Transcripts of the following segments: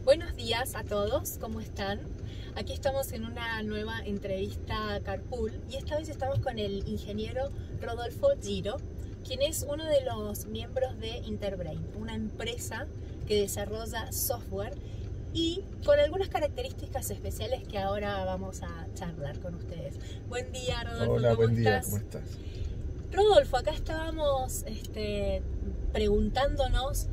Buenos días a todos, ¿cómo están? Aquí estamos en una nueva entrevista Carpool y esta vez estamos con el ingeniero Rodolfo Giro, quien es uno de los miembros de Interbrain, una empresa que desarrolla software y con algunas características especiales que ahora vamos a charlar con ustedes. Buen día, Rodolfo. Hola, buen día, estás? ¿cómo estás? Rodolfo, acá estábamos preguntándonos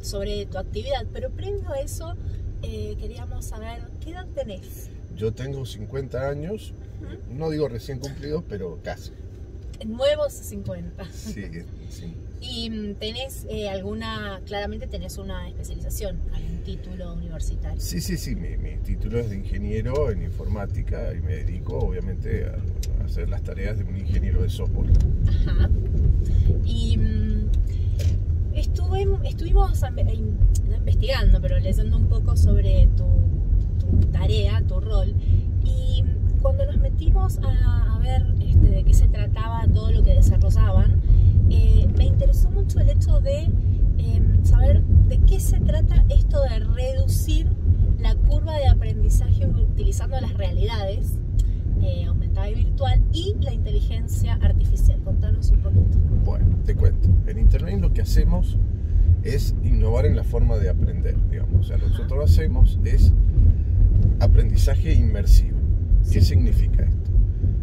sobre tu actividad, pero previo a eso queríamos saber qué edad tenés. Yo tengo 50 años, no digo recién cumplidos, pero casi. Nuevos 50. Sí, sí. Y tenés claramente tenés una especialización, algún título universitario. Sí, mi título es de ingeniero en informática y me dedico obviamente a hacer las tareas de un ingeniero de software. Ajá. Y estuvimos no investigando, pero leyendo un poco sobre tu tarea, tu rol, y cuando nos metimos a ver de qué se trataba todo lo que desarrollaban, me interesó mucho el hecho de saber de qué se trata esto de reducir la curva de aprendizaje utilizando las realidades aumentada y virtual y la inteligencia artificial. Contanos un poquito. Bueno, te cuento. En Interbrain lo que hacemos es innovar en la forma de aprender, digamos. O sea, lo que nosotros hacemos es aprendizaje inmersivo. ¿Qué significa esto?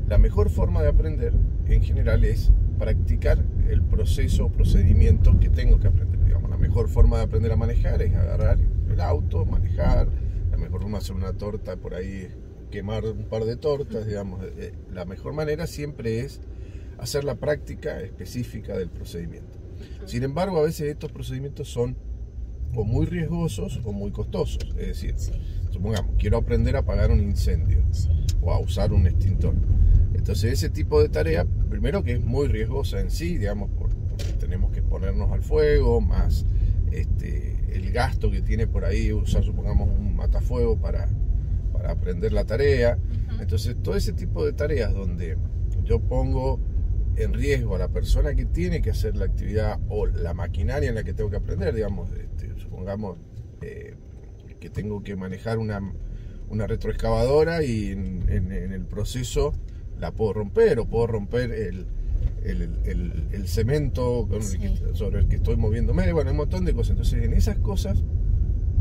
La mejor forma de aprender en general es practicar el proceso o procedimiento que tengo que aprender. Digamos, la mejor forma de aprender a manejar es agarrar el auto, manejar. La mejor forma de hacer una torta por ahí, quemar un par de tortas, digamos. La mejor manera siempre es hacer la práctica específica del procedimiento. Sin embargo, a veces estos procedimientos son o muy riesgosos o muy costosos. Es decir, supongamos, quiero aprender a apagar un incendio o a usar un extintor. Entonces ese tipo de tarea, primero que es muy riesgosa en sí, digamos, porque tenemos que exponernos al fuego, más el gasto que tiene por ahí usar, supongamos, un matafuego para aprender la tarea. Entonces todo ese tipo de tareas donde yo pongo en riesgo a la persona que tiene que hacer la actividad o la maquinaria en la que tengo que aprender, digamos, supongamos que tengo que manejar una retroexcavadora y en el proceso la puedo romper, o puedo romper el cemento sobre el que estoy moviéndome. Bueno, hay un montón de cosas. Entonces, en esas cosas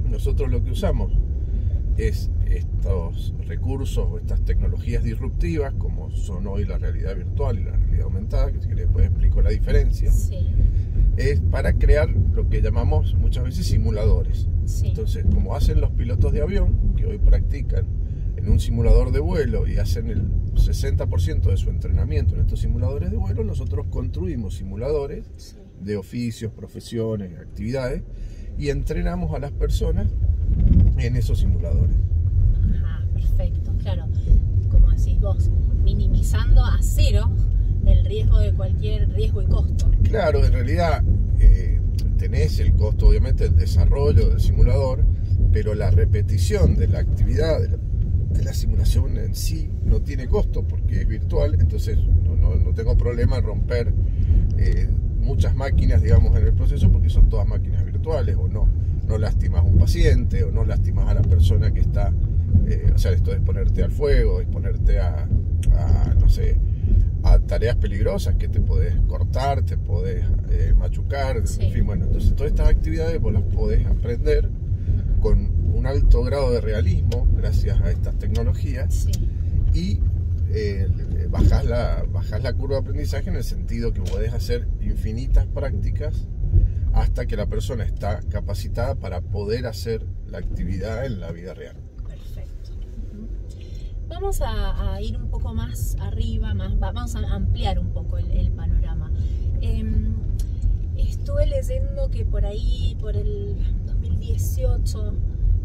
nosotros lo que usamos es estos recursos o estas tecnologías disruptivas, como son hoy la realidad virtual y la realidad aumentada, que si querés después explico la diferencia, es para crear lo que llamamos muchas veces simuladores. Entonces, como hacen los pilotos de avión, que hoy practican en un simulador de vuelo y hacen el 60% de su entrenamiento en estos simuladores de vuelo, nosotros construimos simuladores de oficios, profesiones, actividades, y entrenamos a las personas en esos simuladores. Ajá, perfecto, claro. Como decís vos, minimizando a cero el riesgo de cualquier riesgo y costo. Claro, en realidad tenés el costo, obviamente, del desarrollo del simulador, pero la repetición de la actividad, de la simulación en sí, no tiene costo porque es virtual. Entonces no tengo problema en romper muchas máquinas, digamos, en el proceso, porque son todas máquinas virtuales, o no lastimas a un paciente, o no lastimas a la persona que está, o sea, esto es exponerte al fuego, exponerte a no sé, a tareas peligrosas que te podés cortar, te podés machucar, en fin, bueno, entonces todas estas actividades vos las podés aprender con un alto grado de realismo gracias a estas tecnologías, y bajás la curva de aprendizaje en el sentido que podés hacer infinitas prácticas hasta que la persona está capacitada para poder hacer la actividad en la vida real. Perfecto. Vamos a ir un poco más arriba, vamos a ampliar un poco el panorama. Estuve leyendo que por ahí, por el 2018,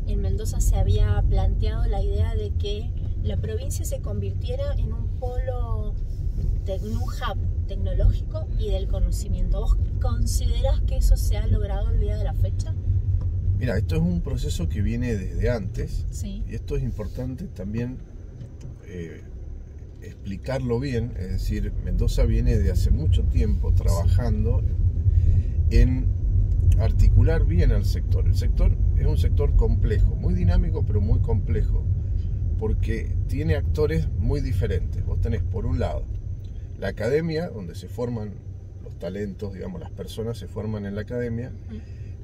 en Mendoza se había planteado la idea de que la provincia se convirtiera en un polo, en un hub tecnológico y del conocimiento. ¿Vos considerás que eso se ha logrado el día de la fecha? Mira, esto es un proceso que viene desde antes, y esto es importante también explicarlo bien. Es decir, Mendoza viene de hace mucho tiempo trabajando en articular bien al sector. El sector es un sector complejo, muy dinámico, pero muy complejo, porque tiene actores muy diferentes. Vos tenés, por un lado, la academia, donde se forman los talentos, digamos, las personas se forman en la academia.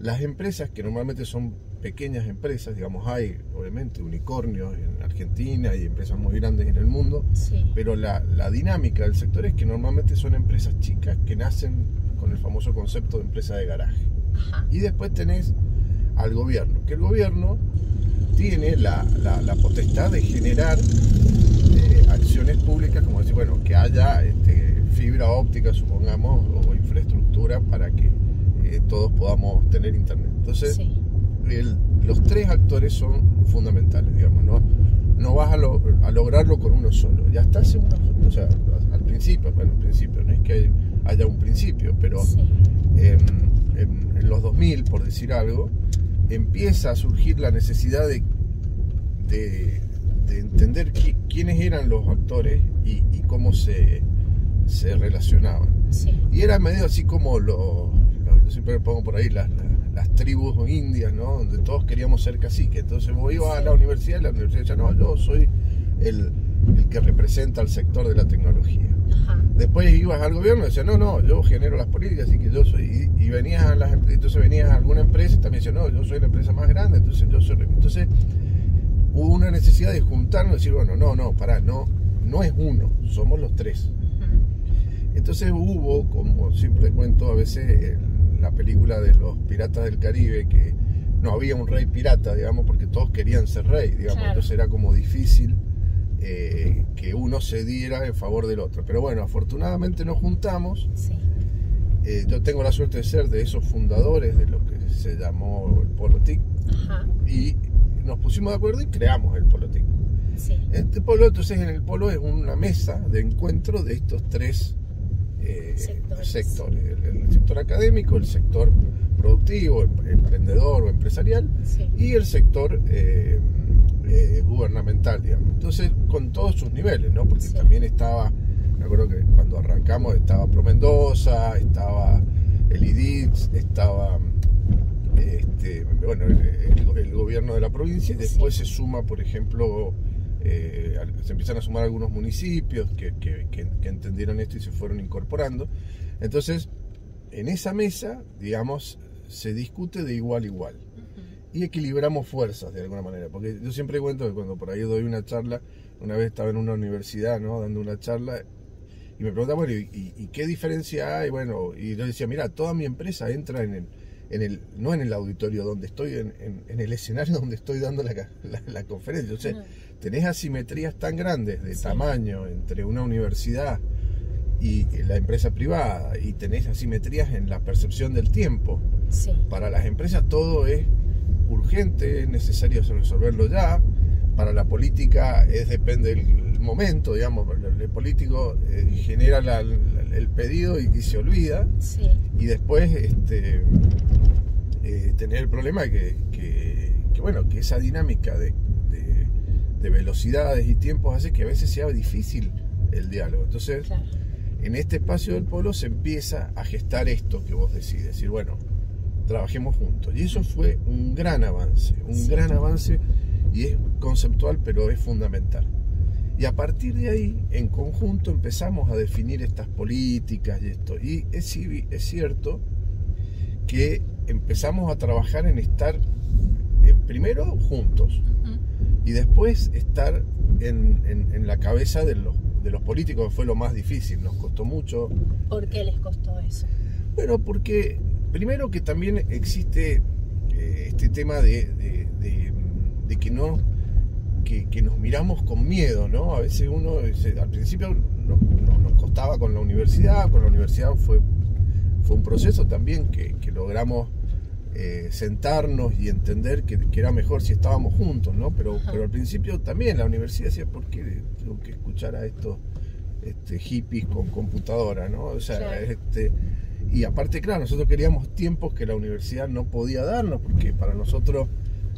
Las empresas, que normalmente son pequeñas empresas, digamos, hay obviamente unicornios en Argentina y empresas muy grandes en el mundo, pero la dinámica del sector es que normalmente son empresas chicas que nacen con el famoso concepto de empresa de garaje. Y después tenés al gobierno, que el gobierno tiene la potestad de generar acciones públicas, como decir, bueno, que haya fibra óptica, supongamos, o infraestructura para que todos podamos tener internet. Entonces, los tres actores son fundamentales, digamos, no vas a lograrlo con uno solo. Ya hasta hace o sea, al principio, bueno, al principio, no es que haya un principio, pero en los 2000, por decir algo, empieza a surgir la necesidad de entender quiénes eran los actores y cómo se relacionaban. Y era medio así como yo siempre pongo por ahí las tribus indias, ¿no? Donde todos queríamos ser caciques. Entonces vos ibas a la universidad y la universidad decía, no, yo soy el que representa al sector de la tecnología. Después ibas al gobierno y decías, no, yo genero las políticas, así que yo soy, y venías a entonces venías a alguna empresa y también decías, no, yo soy la empresa más grande, entonces yo soy. Entonces hubo una necesidad de juntarnos y decir, bueno, no es uno, somos los tres. Entonces hubo, como siempre cuento a veces, la película de los Piratas del Caribe, que no había un rey pirata, digamos, porque todos querían ser rey, digamos, entonces era como difícil que uno se diera en favor del otro. Pero bueno, afortunadamente nos juntamos. Yo tengo la suerte de ser de esos fundadores de lo que se llamó el Polo TIC, y nos pusimos de acuerdo y creamos el Polo TIC. Este polo, entonces, en el polo es una mesa de encuentro de estos tres sectores, el sector académico, el sector productivo, emprendedor o empresarial, y el sector gubernamental, digamos. Entonces, con todos sus niveles, ¿no? Porque también estaba, me acuerdo que cuando arrancamos estaba Pro Mendoza, estaba el IDITS, estaba bueno, el gobierno de la provincia, y después se suma, por ejemplo, se empiezan a sumar algunos municipios que entendieron esto y se fueron incorporando. Entonces, en esa mesa, digamos, se discute de igual a igual y equilibramos fuerzas de alguna manera, porque yo siempre cuento que cuando por ahí doy una charla, una vez estaba en una universidad, ¿no?, dando una charla, y me preguntaban, bueno, ¿y qué diferencia hay? Bueno, y yo decía, mira, toda mi empresa entra no en el auditorio donde estoy, en el escenario donde estoy dando la conferencia. O sea, tenés asimetrías tan grandes de tamaño entre una universidad y la empresa privada, y tenés asimetrías en la percepción del tiempo. Para las empresas todo es urgente, es necesario resolverlo ya. Para la política depende del momento, digamos. El político genera el pedido y se olvida. Y después tener el problema que esa dinámica de velocidades y tiempos hace que a veces sea difícil el diálogo. Entonces, en este espacio del polo se empieza a gestar esto que vos decís, decir, bueno, trabajemos juntos. Y eso fue un gran avance, y es conceptual, pero es fundamental. Y a partir de ahí, en conjunto, empezamos a definir estas políticas y esto. Y es cierto que empezamos a trabajar en estar primero juntos, y después estar en la cabeza de los políticos, que fue lo más difícil, nos costó mucho. ¿Por qué les costó eso? Bueno, porque primero que también existe este tema de que nos miramos con miedo, ¿no? A veces al principio nos costaba con la universidad fue un proceso también que logramos sentarnos y entender que era mejor si estábamos juntos, ¿no? Pero al principio también la universidad decía, ¿por qué tengo que escuchar a estos hippies con computadora, ¿no? O sea, y aparte, claro, nosotros queríamos tiempos que la universidad no podía darnos, porque para nosotros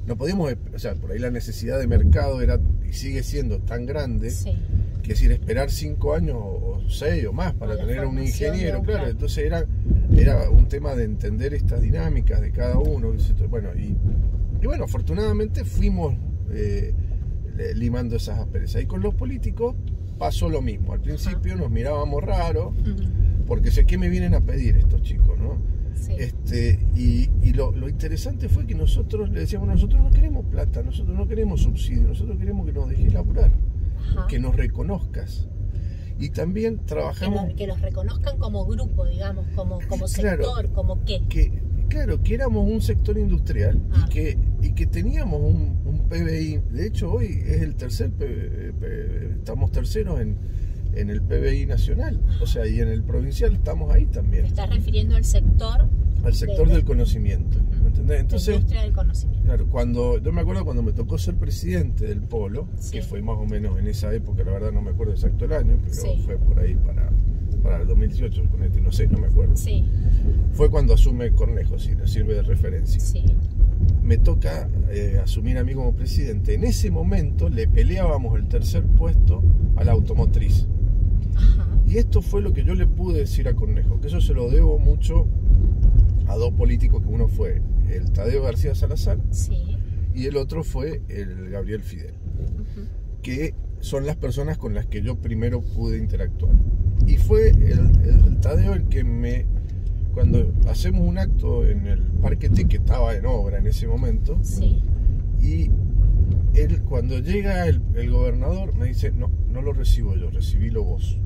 no podíamos, o sea, por ahí la necesidad de mercado era y sigue siendo tan grande, que es decir, esperar 5 años o 6 o más para tener un ingeniero, claro. Entonces era un tema de entender estas dinámicas de cada uno. Bueno, y bueno, afortunadamente fuimos limando esas asperezas. Y con los políticos pasó lo mismo. Al principio nos mirábamos raro, porque sé, ¿qué me vienen a pedir estos chicos, no? Sí. Y lo interesante fue que nosotros le decíamos, nosotros no queremos plata, nosotros no queremos subsidio, nosotros queremos que nos dejes laburar, que nos reconozcas. Y también trabajamos... Que los reconozcan como grupo, digamos, como sector, como qué. Claro, que éramos un sector industrial y que teníamos un PBI. De hecho, hoy es el tercer estamos terceros en el PBI nacional, o sea, y en el provincial estamos ahí también. ¿Te estás refiriendo al sector? Al sector del conocimiento, ¿me entendés? Entonces, la industria del conocimiento. Claro, yo me acuerdo cuando me tocó ser presidente del Polo, que fue más o menos en esa época, la verdad no me acuerdo exacto el año, pero fue por ahí para el 2018, no sé, no me acuerdo. Sí. Fue cuando asume Cornejo, si nos sirve de referencia. Sí. Me toca asumir a mí como presidente. En ese momento le peleábamos el tercer puesto a la automotriz. Y esto fue lo que yo le pude decir a Cornejo, que eso se lo debo mucho a dos políticos, que uno fue el Tadeo García Salazar y el otro fue el Gabriel Fidel, que son las personas con las que yo primero pude interactuar. Y fue el Tadeo el que cuando hacemos un acto en el Parque TIC, que estaba en obra en ese momento, y él, cuando llega el gobernador, me dice, no lo recibo yo, recibílo vos.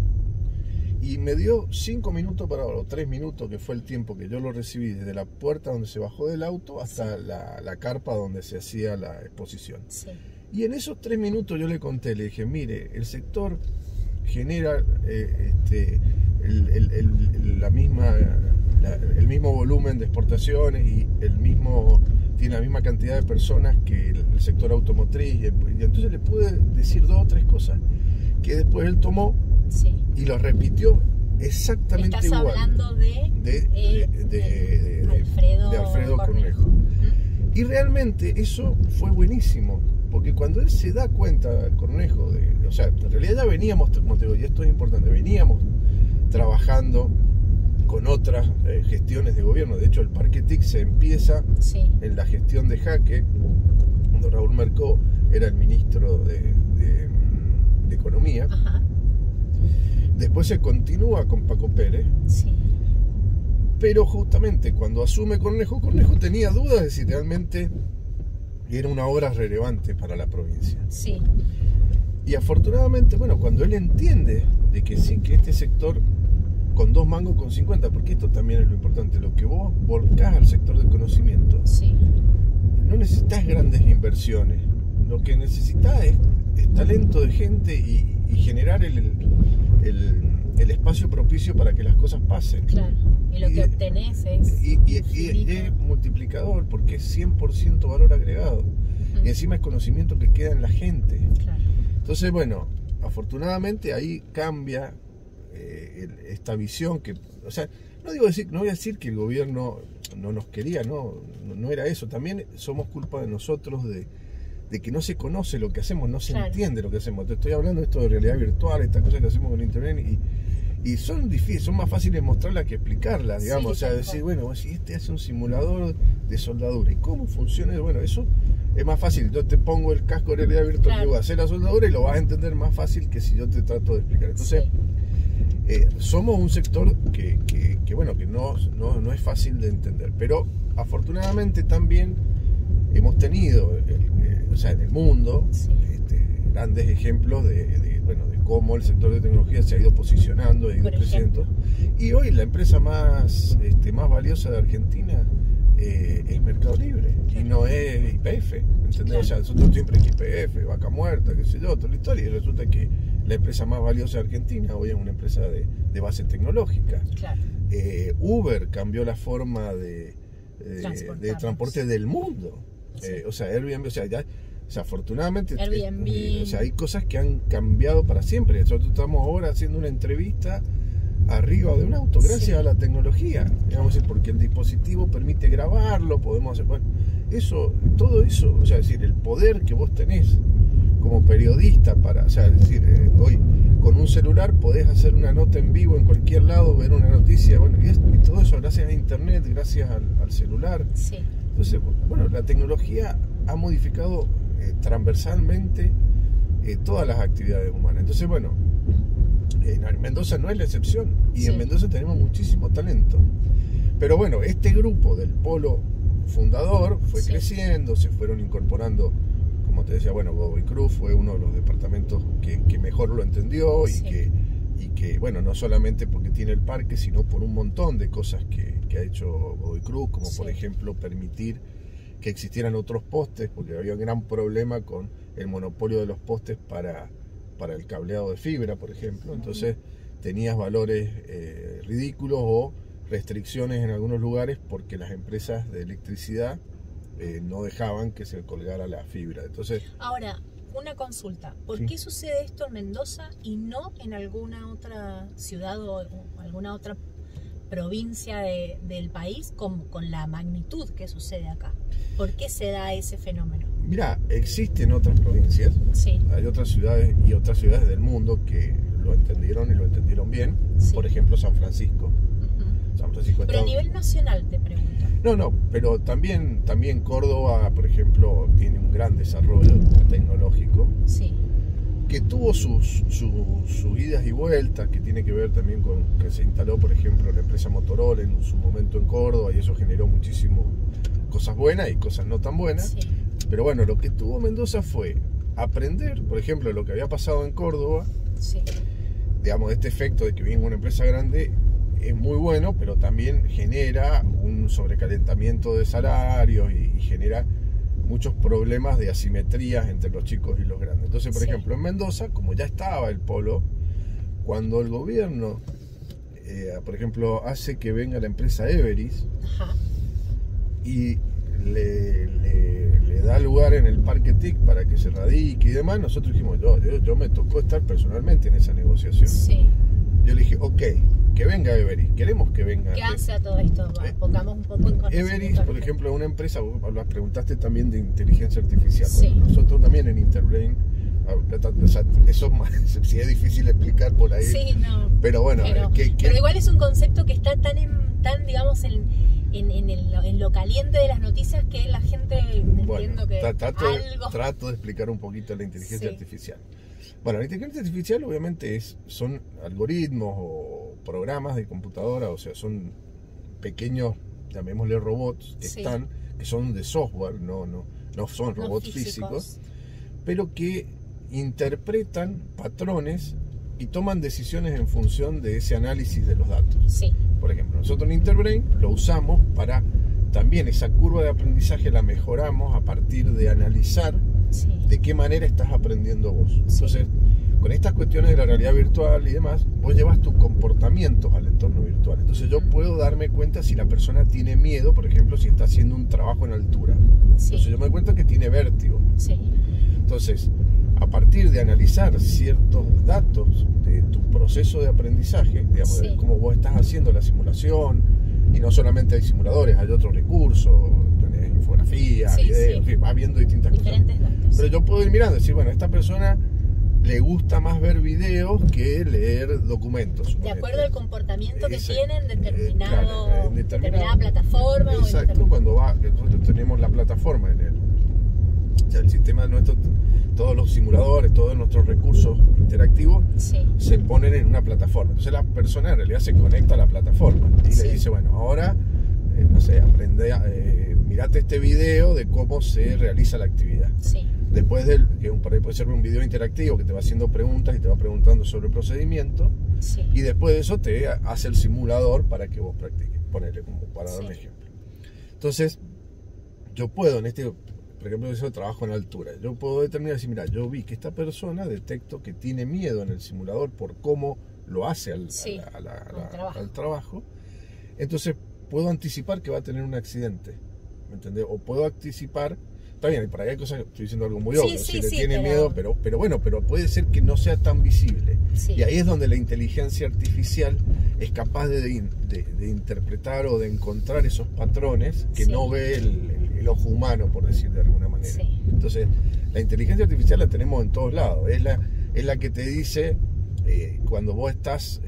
Y me dio 5 minutos o 3 minutos, que fue el tiempo que yo lo recibí, desde la puerta donde se bajó del auto hasta la carpa donde se hacía la exposición. Y en esos 3 minutos yo le conté, le dije, mire, el sector genera el mismo volumen de exportaciones y tiene la misma cantidad de personas que el sector automotriz, y entonces le pude decir 2 o 3 cosas que después él tomó y lo repitió exactamente Estás igual. Estás hablando de Alfredo Cornejo. Y realmente eso fue buenísimo, porque cuando él se da cuenta, Cornejo, o sea, en realidad ya veníamos, como te digo, y esto es importante, veníamos trabajando con otras gestiones de gobierno. De hecho, el Parque TIC se empieza en la gestión de Jaque, cuando Raúl Mercó era el ministro de Economía. Después se continúa con Paco Pérez. Pero justamente cuando asume Cornejo tenía dudas de si realmente era una obra relevante para la provincia. Y afortunadamente, bueno, cuando él entiende de que sí, que este sector con 2 mangos con 50, porque esto también es lo importante, lo que vos volcás al sector del conocimiento, no necesitas grandes inversiones, lo que necesitas es talento de gente y generar el espacio propicio para que las cosas pasen. Claro, y lo que obtenés es... Y es multiplicador, porque es 100% valor agregado. Y encima es conocimiento que queda en la gente. Entonces, bueno, afortunadamente ahí cambia esta visión que, o sea, no voy a decir que el gobierno no nos quería, no era eso. También somos culpa de nosotros de que no se conoce lo que hacemos, no se entiende lo que hacemos. Te estoy hablando de esto de realidad virtual, estas cosas que hacemos con internet, y son difíciles, son más fáciles mostrarlas que explicarlas, digamos. O sea, decir, bueno, si este hace un simulador de soldadura, ¿y cómo funciona? Bueno, eso es más fácil. Yo te pongo el casco de realidad virtual, te voy a hacer la soldadura y lo vas a entender más fácil que si yo te trato de explicar. Entonces, somos un sector que bueno, que no es fácil de entender, pero afortunadamente también hemos tenido o sea, en el mundo grandes ejemplos de cómo el sector de tecnología se ha ido posicionando, ha ido creciendo, y hoy la empresa más valiosa de Argentina es Mercado Libre, y no es YPF, ¿entendés? O sea, nosotros siempre es YPF, Vaca Muerta, qué sé yo, toda la historia, y resulta que la empresa más valiosa de Argentina hoy es una empresa de base tecnológica. Uber cambió la forma de transporte del mundo. O sea, Airbnb, afortunadamente hay cosas que han cambiado para siempre. Nosotros estamos ahora haciendo una entrevista arriba de un auto gracias a la tecnología, digamos, porque el dispositivo permite grabarlo, podemos hacer todo eso, o sea, es decir, el poder que vos tenés como periodista para, o sea, es decir, hoy con un celular podés hacer una nota en vivo en cualquier lado, ver una noticia, bueno, y todo eso gracias a internet, gracias al celular. Sí. Entonces, bueno, la tecnología ha modificado transversalmente todas las actividades humanas. Entonces, bueno, en Mendoza no es la excepción, y Sí. en Mendoza tenemos muchísimo talento. Pero bueno, este grupo del polo fundador fue Sí. creciendo, se fueron incorporando, como te decía, bueno, Godoy Cruz fue uno de los departamentos que mejor lo entendió, Sí. y que, bueno, no solamente porque tiene el parque, sino por un montón de cosas que ha hecho Godoy Cruz, como Sí. por ejemplo permitir que existieran otros postes, porque había un gran problema con el monopolio de los postes para el cableado de fibra, por ejemplo. Entonces tenías valores ridículos o restricciones en algunos lugares porque las empresas de electricidad no dejaban que se colgara la fibra. Entonces, Ahora, una consulta. ¿Por Sí. qué sucede esto en Mendoza y no en alguna otra ciudad o alguna otra provincia del país con la magnitud que sucede acá? ¿Por qué se da ese fenómeno? mira, existen otras provincias, Sí. hay otras ciudades y otras ciudades del mundo que lo entendieron y lo entendieron bien. Sí. Por ejemplo, San Francisco. Ujú. San Francisco Pero a está- nivel nacional te pregunto. No, pero también Córdoba, por ejemplo, tiene un gran desarrollo tecnológico Sí. que tuvo sus idas y vueltas, que tiene que ver también con que se instaló, por ejemplo, la empresa Motorola en su momento en Córdoba, y eso generó muchísimo cosas buenas y cosas no tan buenas. Sí. Pero bueno, lo que tuvo Mendoza fue aprender, por ejemplo, lo que había pasado en Córdoba, Sí. digamos, este efecto de que viene una empresa grande es muy bueno, pero también genera un sobrecalentamiento de salarios y genera muchos problemas de asimetrías entre los chicos y los grandes. Entonces, por Sí. ejemplo, en Mendoza, como ya estaba el polo, cuando el gobierno, por ejemplo, hace que venga la empresa Everis Ajá. y le da lugar en el Parque TIC para que se radique y demás, nosotros dijimos, yo me tocó estar personalmente en esa negociación. Sí. Yo le dije, ok, que venga Everis, queremos que venga. ¿Qué hace a todo esto? Pongamos un poco en conocimiento. Everis, por ejemplo, es una empresa, vos preguntaste también de inteligencia artificial. Sí. Bueno, nosotros también en Interbrain, o sea, eso sí es difícil explicar por ahí. Sí, no. Pero bueno, Pero igual es un concepto que está tan digamos, en lo caliente de las noticias que la gente, entiendo que trato de explicar un poquito la inteligencia Sí. artificial. Bueno, la inteligencia artificial obviamente son algoritmos o programas de computadora, o sea, son pequeños, llamémosle robots, Sí. que son de software, no son no robots físicos, pero que interpretan patrones y toman decisiones en función de ese análisis de los datos. Sí. Por ejemplo, nosotros en Interbrain lo usamos para también esa curva de aprendizaje la mejoramos a partir de analizar Sí. de qué manera estás aprendiendo vos. Entonces, con estas cuestiones de la realidad virtual y demás, vos llevas tus comportamientos al entorno virtual. Entonces yo puedo darme cuenta si la persona tiene miedo, por ejemplo, si está haciendo un trabajo en altura. Sí. Entonces yo me doy cuenta que tiene vértigo. Sí. Entonces, a partir de analizar ciertos datos de tu proceso de aprendizaje, digamos, Sí. de cómo vos estás haciendo la simulación, y no solamente hay simuladores, hay otros recursos, tenés infografía, Sí, video, sí. en fin, vas viendo distintas Diferentes cosas. datos. Pero yo puedo ir mirando y decir, bueno, a esta persona le gusta más ver videos que leer documentos. De suponete. acuerdo al comportamiento que Ese, tiene en claro, en determinada plataforma. Exacto, cuando nosotros tenemos la plataforma el sistema nuestro, todos los simuladores, todos nuestros recursos interactivos Sí. se ponen en una plataforma. Entonces la persona en realidad se conecta a la plataforma y Sí. le dice, bueno, ahora, no sé, mirate este video de cómo se realiza la actividad. Sí. Después que por ahí puede ser un video interactivo que te va haciendo preguntas y te va preguntando sobre el procedimiento, Sí. y después de eso te hace el simulador para que vos practiques, ponele como para dar un Sí. ejemplo. Entonces, yo puedo por ejemplo, yo trabajo en altura, yo puedo determinar si, mira, yo vi que esta persona detecto que tiene miedo en el simulador por cómo lo hace Sí, al trabajo, entonces puedo anticipar que va a tener un accidente, ¿me entendés? O puedo anticipar, está bien, para allá hay cosas, estoy diciendo algo muy Sí, obvio, sí, si le sí, tiene pero- miedo, pero bueno, pero puede ser que no sea tan visible. Sí. Y ahí es donde la inteligencia artificial es capaz de interpretar o de encontrar esos patrones que Sí. no ve el ojo humano, por decir de alguna manera. Sí. Entonces, la inteligencia artificial la tenemos en todos lados. Es la que te dice, cuando vos estás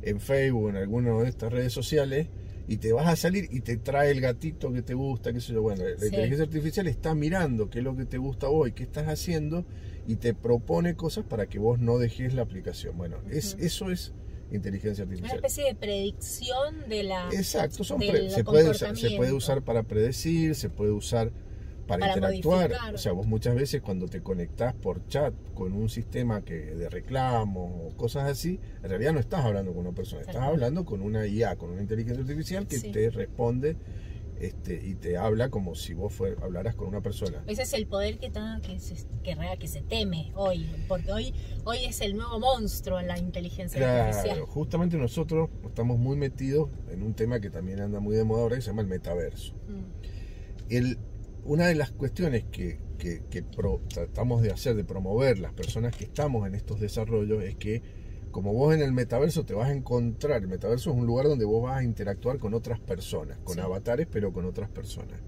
en Facebook o en alguna de estas redes sociales y te vas a salir y te trae el gatito que te gusta, qué sé yo. Bueno, la inteligencia artificial está mirando qué es lo que te gusta a vos y qué estás haciendo y te propone cosas para que vos no dejes la aplicación. Bueno, eso es inteligencia artificial. Una especie de predicción de la... Exacto, se puede usar para predecir, se puede usar para interactuar. Modificar. O sea, vos muchas veces cuando te conectás por chat con un sistema de reclamos o cosas así, en realidad no estás hablando con una persona, estás hablando con una IA, con una inteligencia artificial que te responde y te habla como si vos hablaras con una persona. Ese es el poder que se teme hoy, porque hoy es el nuevo monstruo la inteligencia artificial. Claro, justamente nosotros estamos muy metidos en un tema que también anda muy de moda ahora, que se llama el metaverso. Una de las cuestiones que tratamos de hacer, de promover las personas que estamos en estos desarrollos, es que como vos en el metaverso te vas a encontrar, el metaverso es un lugar donde vos vas a interactuar con otras personas, con avatares, pero con otras personas.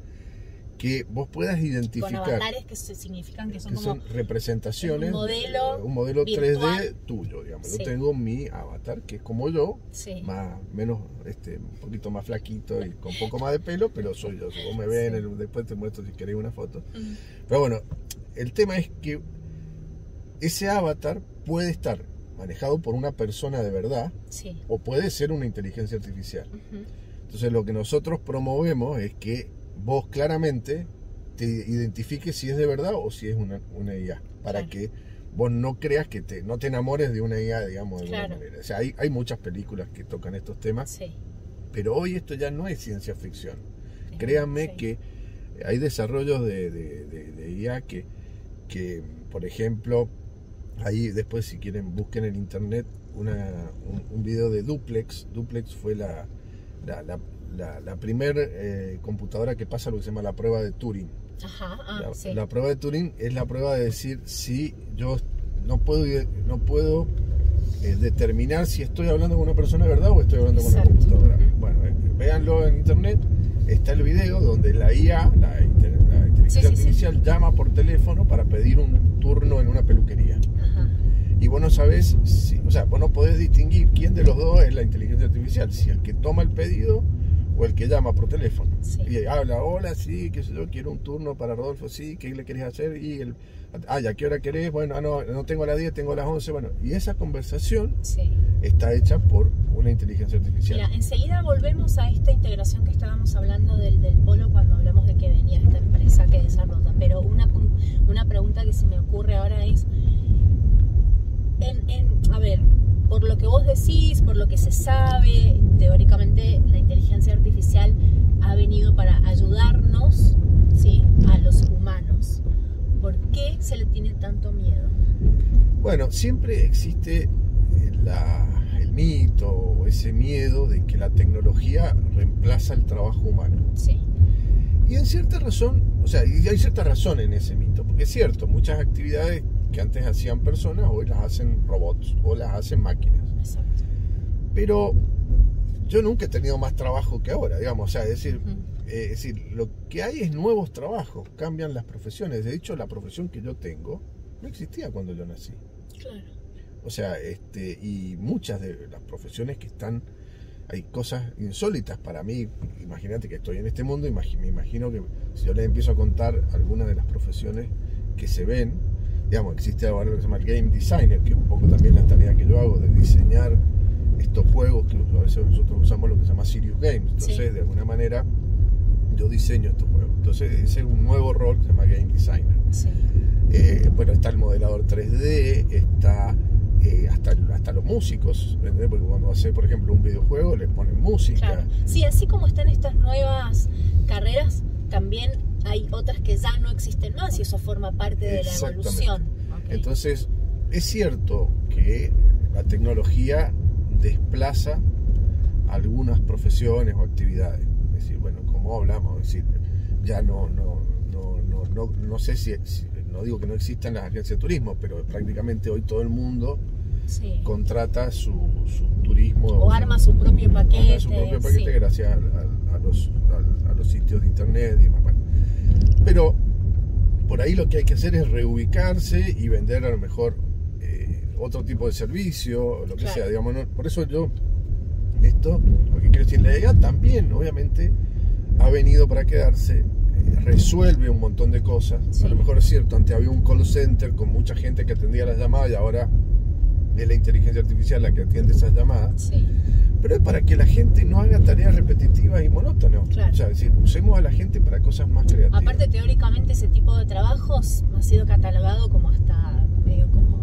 Que vos puedas identificar. Con avatares que significan que son representaciones, un modelo virtual 3D tuyo, digamos. Yo tengo mi avatar, que es como yo, un poquito más flaquito y con un poco más de pelo, pero soy yo. Si vos me ves, después te muestro si querés una foto. Pero bueno, el tema es que ese avatar puede estar manejado por una persona de verdad o puede ser una inteligencia artificial. Entonces lo que nosotros promovemos es que vos claramente te identifiques si es de verdad o si es una IA, para que vos no creas no te enamores de una IA, digamos, de alguna manera. O sea, hay muchas películas que tocan estos temas, pero hoy esto ya no es ciencia ficción. Créanme que hay desarrollos de IA que, por ejemplo, ahí después si quieren busquen en internet un video de Duplex. Duplex fue la primera computadora que pasa lo que se llama la prueba de Turing. La prueba de Turing es la prueba de decir si yo no puedo determinar si estoy hablando con una persona de verdad o estoy hablando con una computadora. Bueno, véanlo en internet, está el video donde la IA, la inteligencia artificial, llama por teléfono para pedir un turno en una peluquería. Y vos no sabés vos no podés distinguir quién de los dos es la inteligencia artificial, si el que toma el pedido o el que llama por teléfono. Y habla, hola, sí, qué sé yo, quiero un turno para Rodolfo, sí, ¿qué le querés hacer? Y ¿a qué hora querés? Bueno, no tengo a las 10, tengo a las 11, bueno, y esa conversación está hecha por una inteligencia artificial. Mira, enseguida volvemos a esta integración que estábamos hablando del polo cuando hablamos de que venía esta empresa que desarrolla, pero una pregunta que se me ocurre ahora es, a ver, por lo que vos decís, por lo que se sabe, teóricamente la inteligencia artificial ha venido para ayudarnos, a los humanos. ¿Por qué se le tiene tanto miedo? Bueno, siempre existe el mito o ese miedo de que la tecnología reemplaza el trabajo humano. Y en cierta razón, y hay cierta razón en ese mito, porque es cierto, muchas actividades que antes hacían personas, hoy las hacen robots o las hacen máquinas. Pero yo nunca he tenido más trabajo que ahora, digamos, es decir, lo que hay es nuevos trabajos, cambian las profesiones. De hecho, la profesión que yo tengo no existía cuando yo nací. Y muchas de las profesiones que están, hay cosas insólitas para mí. Imagínate que estoy en este mundo, me imagino que si yo les empiezo a contar algunas de las profesiones que se ven, digamos, existe ahora lo que se llama el game designer, que es un poco también la tarea que yo hago de diseñar estos juegos, que a veces nosotros usamos lo que se llama serious games. Entonces, de alguna manera, yo diseño estos juegos. Entonces, ese es un nuevo rol que se llama game designer. Bueno, está el modelador 3D, está hasta los músicos, ¿entendés? Porque cuando hace, por ejemplo, un videojuego, le ponen música. Sí, así como están estas nuevas carreras, también hay otras que ya no existen más y eso forma parte de la evolución. Entonces, es cierto que la tecnología desplaza algunas profesiones o actividades. Es decir, bueno, como hablamos, es decir, ya no sé si no digo que no existan las agencias de turismo, pero prácticamente hoy todo el mundo contrata su turismo o arma su propio paquete, gracias a los sitios de internet y demás. Pero por ahí lo que hay que hacer es reubicarse y vender a lo mejor otro tipo de servicio, lo que Claro. sea, digamos, ¿no? Por eso yo, esto, lo que quiero decir, la IA también, obviamente, ha venido para quedarse, resuelve un montón de cosas. Sí. A lo mejor es cierto, antes había un call center con mucha gente que atendía las llamadas y ahora es la inteligencia artificial la que atiende esas llamadas. Sí. Pero es para que la gente no haga tareas repetitivas y monótonas. Claro. O sea, es decir, usemos a la gente para cosas más creativas. Aparte, teóricamente, ese tipo de trabajos ha sido catalogado como hasta medio como...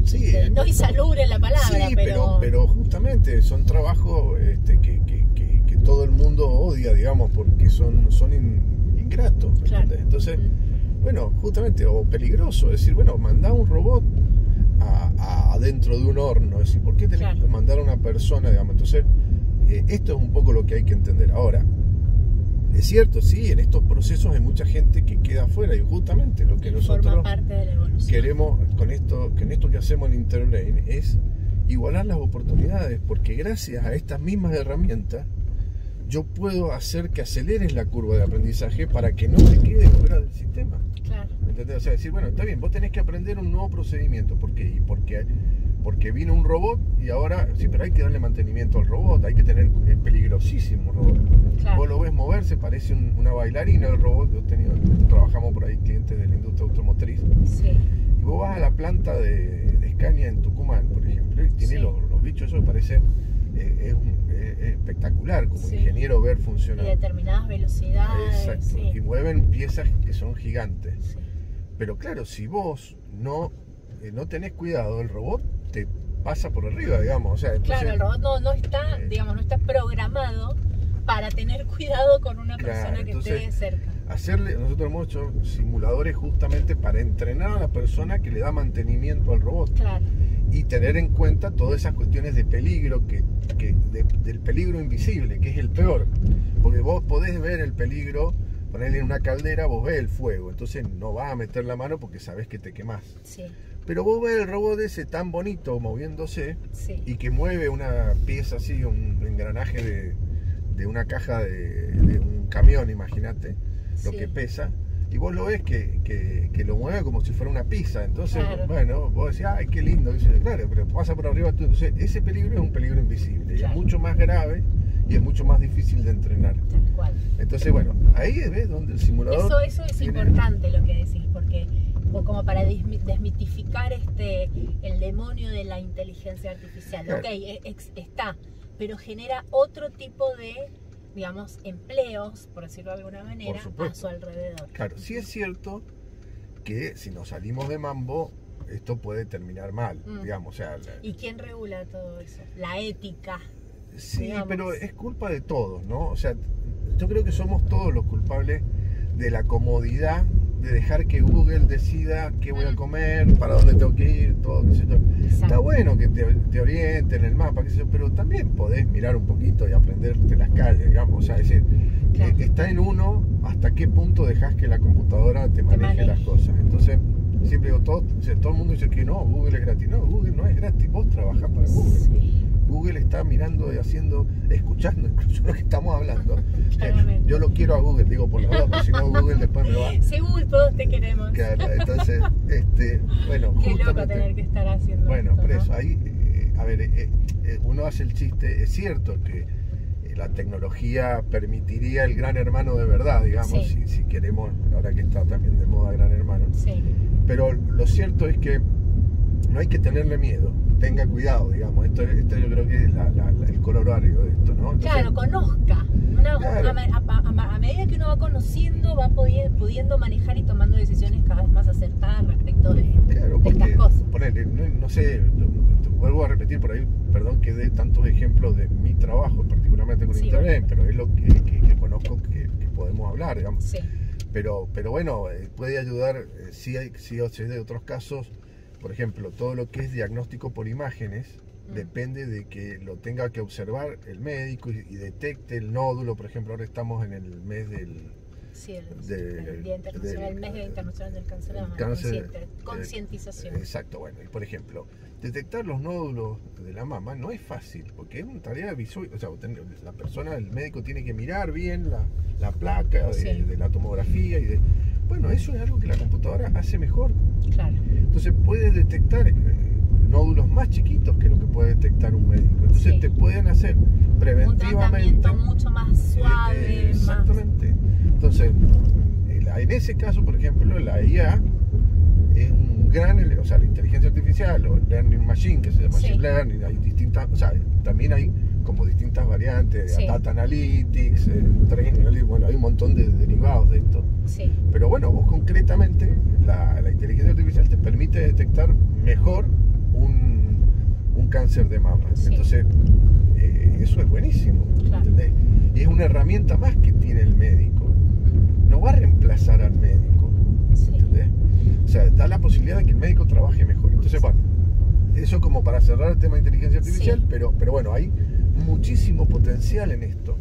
Sí, no insalubre la palabra, sí, pero... pero justamente son trabajos que todo el mundo odia, digamos, porque son ingratos. ¿me Claro. entendés? Entonces, bueno, justamente, o peligroso, es decir, bueno, mandá un robot adentro de un horno, es decir, ¿por qué tenés Claro. que mandar a una persona, digamos? Entonces, esto es un poco lo que hay que entender. Ahora, es cierto, sí, en estos procesos hay mucha gente que queda afuera y justamente lo que forma nosotros parte de la evolución. queremos con esto que hacemos en Interbrain es igualar las oportunidades, porque gracias a estas mismas herramientas yo puedo hacer que aceleres la curva de aprendizaje para que no te quedes fuera del sistema. Claro. ¿Me entendés? O sea, decir, bueno, está bien, vos tenés que aprender un nuevo procedimiento. ¿Por qué? Porque vino un robot y ahora, sí, pero hay que darle mantenimiento al robot, hay que tener, es peligrosísimo el robot. Claro. Vos lo ves moverse, parece una bailarina el robot. Trabajamos por ahí clientes de la industria automotriz. Sí. Y vos vas a la planta de Scania en Tucumán, por ejemplo, y tiene Sí. los bichos, eso me parece es espectacular como Sí. ingeniero ver Y funcionar. determinadas velocidades. Exacto, Sí. y mueven piezas que son gigantes. Sí. Pero claro, si vos no tenés cuidado, el robot te pasa por arriba, digamos. O sea, entonces, Claro, el robot no está, digamos, no está programado para tener cuidado con una Claro, persona que esté entonces, cerca. nosotros hemos hecho simuladores justamente para entrenar a la persona que le da mantenimiento al robot. Claro. Y tener en cuenta todas esas cuestiones de peligro, del peligro invisible, que es el peor. Porque vos podés ver el peligro, ponerle en una caldera, vos ves el fuego, entonces no vas a meter la mano porque sabés que te quemás. Sí. Pero vos ves el robot ese tan bonito moviéndose Sí. y que mueve una pieza así, un engranaje de una caja de un camión, imagínate lo Sí. que pesa. Y vos lo ves que lo mueve como si fuera una pizza. Entonces, Claro. bueno, vos decís, ay, qué lindo. Y dices, claro, pero pasa por arriba tú. Entonces, ese peligro es un peligro invisible. Y Claro. es mucho más grave y es mucho más difícil de entrenar. Tal cual. Entonces, bueno, ahí ves donde el simulador... Eso es tiene- importante lo que decís, porque como para desmitificar el demonio de la inteligencia artificial. Claro. Ok, está, pero genera otro tipo de, digamos, empleos, por decirlo de alguna manera, a supuesto. su alrededor. Claro, sí es cierto que si nos salimos de mambo, esto puede terminar mal, digamos. O sea, ¿Y quién regula todo eso? La ética. sí, digamos. pero es culpa de todos, ¿no? O sea, yo creo que somos todos los culpables de la comodidad de dejar que Google decida qué voy a comer, para dónde tengo que ir, todo, qué sé yo. Exacto. Está bueno que te orienten el mapa, qué sé yo, pero también podés mirar un poquito y aprenderte las calles, digamos. O sea, es decir, Claro. está en uno hasta qué punto dejas que la computadora te maneje las cosas. Entonces, siempre digo, todo el mundo dice que no, Google es gratis. No, Google no es gratis, vos trabajás para Google. Sí. Google está mirando y escuchando incluso lo que estamos hablando. Claramente. Yo lo quiero a Google, digo por los dos, porque si no Google después me va. Según todos te queremos. Claro, entonces, bueno, Qué loco justamente, tener que estar haciendo bueno, esto, por ¿no? eso, ahí, a ver, uno hace el chiste, es cierto que la tecnología permitiría el gran hermano de verdad, digamos, Sí. si queremos, ahora que está también de moda gran hermano. Sí. Pero lo cierto es que no hay que tenerle miedo, tenga cuidado, digamos. Esto yo creo que es el colorario de esto, ¿no? Entonces, Claro, conozca. Claro. A medida que uno va conociendo, va pudiendo manejar y tomando decisiones cada vez más acertadas respecto de claro, estas porque, cosas. ponele, no sé, te vuelvo a repetir por ahí, perdón que dé tantos ejemplos de mi trabajo, particularmente con Sí, Internet, bueno. pero es lo que conozco que podemos hablar, digamos. Sí. Pero bueno, puede ayudar, sí o sí de otros casos, por ejemplo, todo lo que es diagnóstico por imágenes, depende de que lo tenga que observar el médico y detecte el nódulo. Por ejemplo, ahora estamos en el mes del Sí, el Día Internacional, el Mes Internacional del Cáncer de Mama, concientización. Exacto, bueno, y por ejemplo, detectar los nódulos de la mama no es fácil, porque es una tarea visual, o sea, la persona, el médico tiene que mirar bien la placa Sí. de la tomografía y bueno, eso es algo que la computadora hace mejor. Claro. Entonces puede detectar, nódulos más chiquitos que lo que puede detectar un médico. Entonces Sí. te pueden hacer preventivamente. Un tratamiento mucho más suave. Exactamente. Entonces, en ese caso, por ejemplo, la IA es un gran, o sea, la inteligencia artificial o learning machine, que se llama Sí. machine learning, hay distintas, o sea, también hay como distintas variantes, Sí. data analytics, training analytics, bueno, hay un montón de derivados de esto. Sí. Pero bueno, vos concretamente, la inteligencia artificial te permite detectar mejor un cáncer de mama. Sí. Entonces, eso es buenísimo, Claro. ¿entendés? Y es una herramienta más que tiene el médico. No va a reemplazar al médico, Sí. ¿entendés? O sea, da la posibilidad de que el médico trabaje mejor. Entonces, bueno, eso como para cerrar el tema de inteligencia artificial, Sí. pero bueno, hay muchísimo potencial en esto.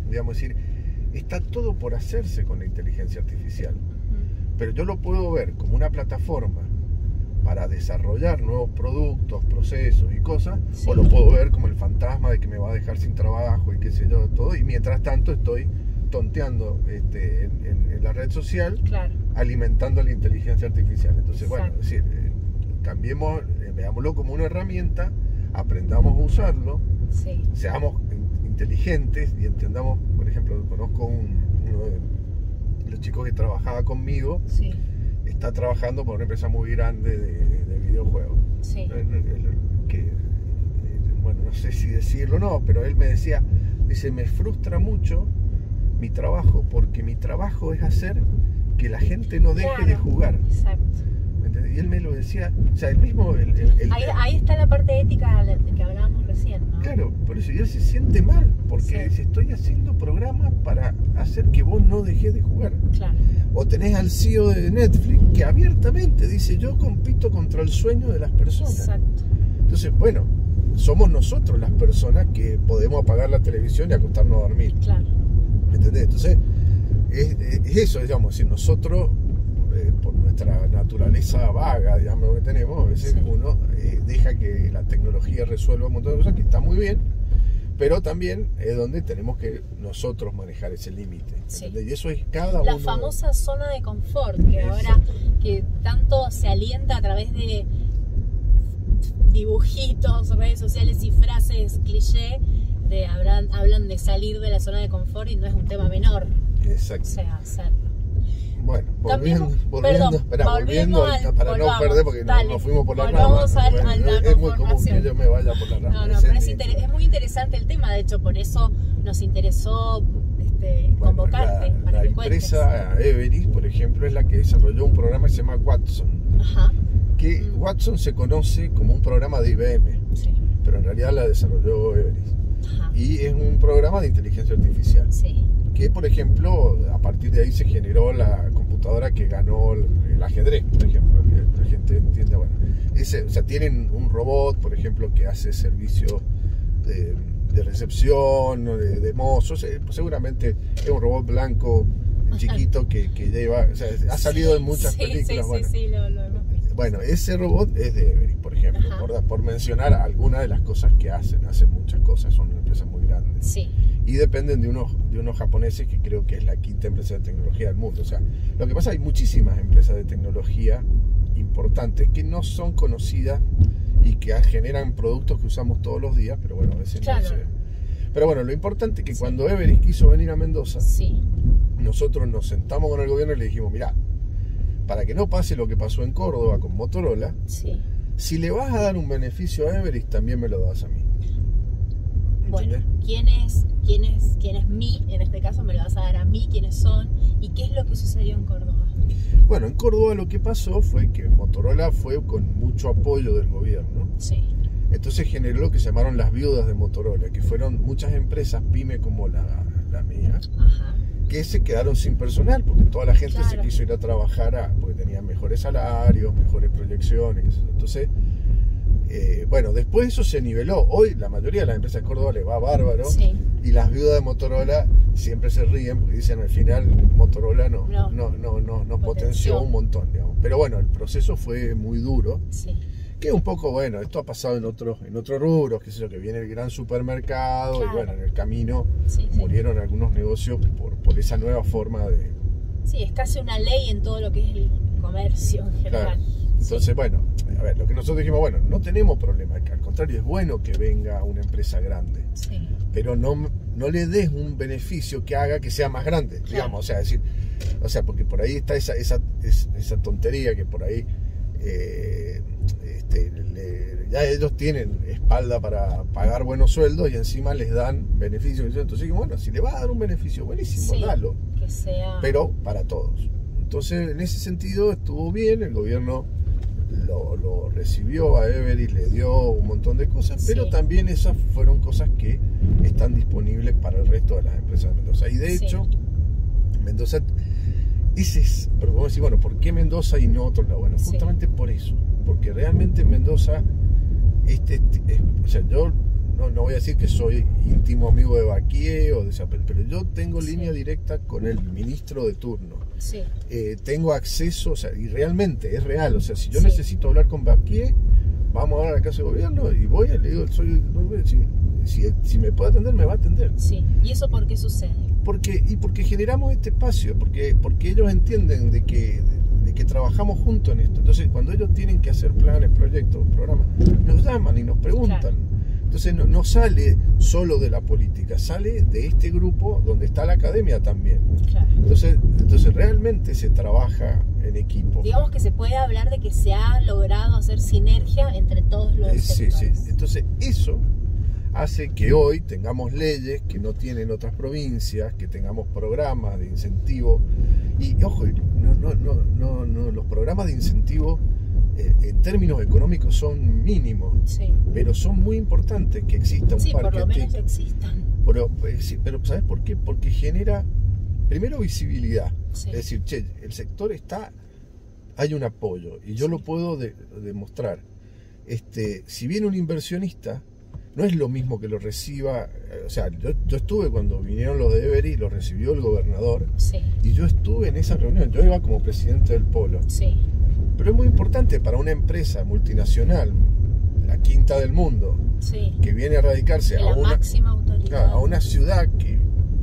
Digamos, es decir, está todo por hacerse con la inteligencia artificial. Pero yo lo puedo ver como una plataforma para desarrollar nuevos productos, procesos y cosas, Sí. o lo puedo ver como el fantasma de que me va a dejar sin trabajo y qué sé yo, todo, y mientras tanto estoy tonteando en la red social, Claro. alimentando la inteligencia artificial. Entonces, bueno, Exacto. es decir, cambiemos, veámoslo como una herramienta, aprendamos a usarlo, Sí. seamos inteligentes y entendamos. Por ejemplo, conozco uno de los chicos que trabajaba conmigo, Sí. está trabajando por una empresa muy grande de videojuegos. Sí. Bueno, no sé si decirlo o no, pero él me decía, dice, me frustra mucho mi trabajo, porque mi trabajo es hacer que la gente no deje Claro. de jugar. Exacto. ¿Entendés? Y él me lo decía, o sea, el mismo... Ahí está la parte ética de que hablábamos recién, ¿no? Claro, por eso él se siente mal, porque Sí. dice, estoy haciendo programas para hacer que vos no dejes de jugar. Claro. O tenés al CEO de Netflix que abiertamente dice, yo compito contra el sueño de las personas. Exacto. Entonces, bueno, somos nosotros las personas que podemos apagar la televisión y acostarnos a dormir. Claro. ¿Me entendés? Entonces, es eso, digamos, si nosotros, por nuestra naturaleza vaga, digamos, que tenemos, a veces Sí. uno deja que la tecnología resuelva un montón de cosas, que está muy bien, pero también es donde tenemos que nosotros manejar ese límite. Sí. ¿Entendés? Y eso es cada La uno. famosa zona de confort, que ahora Exacto. que tanto se alienta a través de dibujitos, redes sociales y frases cliché, hablan de salir de la zona de confort, y no es un tema menor. Exacto. O sea, hacerlo. Bueno, volviendo, Volviendo para no perder, porque dale, nos fuimos por la rama. volvamos a Bueno, la es muy común conformación. que yo me vaya por la rama. No, Ese pero es es muy interesante el tema, de hecho, por eso nos interesó Bueno, convocarte para la que cuentes. empresa Everis, por ejemplo, es la que desarrolló un programa que se llama Watson. Ajá. Que Watson se conoce como un programa de IBM, Sí. pero en realidad la desarrolló Everis. Ajá. Y es un programa de inteligencia artificial. Sí. Que, por ejemplo, a partir de ahí se generó la computadora que ganó el ajedrez, por ejemplo, que la gente entiende. Bueno, o sea, tienen un robot, por ejemplo, que hace servicio de recepción, de mozos. Seguramente es un robot blanco chiquito que lleva, o sea, ha salido en muchas películas. Bueno. Sí, lo hemos visto. Bueno, ese robot es de Everis, por ejemplo, por mencionar algunas de las cosas que hacen muchas cosas, son una empresa muy grande. Sí. Y dependen de unos japoneses, que creo que es la quinta empresa de tecnología del mundo. O sea, lo que pasa, hay muchísimas empresas de tecnología importantes que no son conocidas y que generan productos que usamos todos los días, pero bueno, a veces Claro. no se ve. Pero bueno, lo importante es que cuando Everis quiso venir a Mendoza, Sí. nosotros nos sentamos con el gobierno y le dijimos, mirá, para que no pase lo que pasó en Córdoba con Motorola, Sí. si le vas a dar un beneficio a Everis, también me lo das a mí. Bueno, ¿Entendés? ¿quién es mí? En este caso me lo vas a dar a mí, quiénes son y qué es lo que sucedió en Córdoba. Bueno, en Córdoba lo que pasó fue que Motorola fue con mucho apoyo del gobierno. Sí. Entonces generó lo que se llamaron las viudas de Motorola, que fueron muchas empresas pyme como la mía, Ajá. que se quedaron sin personal, porque toda la gente se Claro. quiso ir a trabajar porque tenían mejores salarios, mejores proyecciones. Entonces, bueno, después eso se niveló. Hoy la mayoría de las empresas de Córdoba le va bárbaro, Sí. y las viudas de Motorola siempre se ríen porque dicen, al final Motorola nos potenció un montón, digamos. Pero bueno, el proceso fue muy duro, Sí. que un poco, bueno, esto ha pasado en otros rubros, qué sé yo, que viene el gran supermercado, Claro. y bueno, en el camino Sí. murieron algunos negocios por esa nueva forma de... Sí, es casi una ley en todo lo que es el comercio en general. Claro. Entonces, bueno, a ver, lo que nosotros dijimos, bueno, no tenemos problema, al contrario, es bueno que venga una empresa grande, Sí. pero no le des un beneficio que haga que sea más grande, Claro. digamos, o sea, decir, porque por ahí está esa tontería que por ahí ya ellos tienen espalda para pagar buenos sueldos y encima les dan beneficios. Entonces, bueno, si le va a dar un beneficio, buenísimo, Sí, dalo, que sea... pero para todos. Entonces, en ese sentido estuvo bien, el gobierno lo recibió a Everis, le dio un montón de cosas, Sí. pero también esas fueron cosas que están disponibles para el resto de las empresas de Mendoza. Y de Sí. hecho, Mendoza, pero vamos a decir, bueno, ¿por qué Mendoza y no otro lado? Bueno, Sí. justamente por eso, porque realmente en Mendoza, o sea, yo no voy a decir que soy íntimo amigo de Baquié o de Zapel, pero yo tengo Sí. línea directa con el ministro de turno. Sí. Tengo acceso, o sea, y realmente es real, o sea, si yo Sí. necesito hablar con Baquié, vamos a hablar a la casa de gobierno y voy, le digo, si me puede atender, me va a atender. Sí. ¿Y eso por qué sucede? Porque generamos este espacio, porque ellos entienden de que trabajamos juntos en esto. Entonces, cuando ellos tienen que hacer planes, proyectos, programas, nos llaman y nos preguntan. Claro. Entonces, no sale solo de la política, sale de este grupo donde está la academia también. Claro. Entonces realmente se trabaja en equipo. Digamos que se puede hablar de que se ha logrado hacer sinergia entre todos los Sí. sectores. Entonces eso hace que hoy tengamos leyes que no tienen otras provincias, que tengamos programas de incentivo. Y ojo, los programas de incentivo en términos económicos son mínimos, Sí. pero son muy importantes que exista un Sí, parque por lo menos TIC. existan. Pero ¿sabes por qué? Porque genera, primero, visibilidad. Sí. Es decir, el sector hay un apoyo y yo Sí. lo puedo demostrar. Si viene un inversionista, no es lo mismo que lo reciba, o sea, yo estuve cuando vinieron los de Everis, lo recibió el gobernador, Sí. y yo estuve en esa reunión, yo iba como presidente del polo. Sí. Pero es muy importante para una empresa multinacional, la quinta del mundo, Sí. que viene a radicarse La máxima autoridad. claro, a una ciudad que,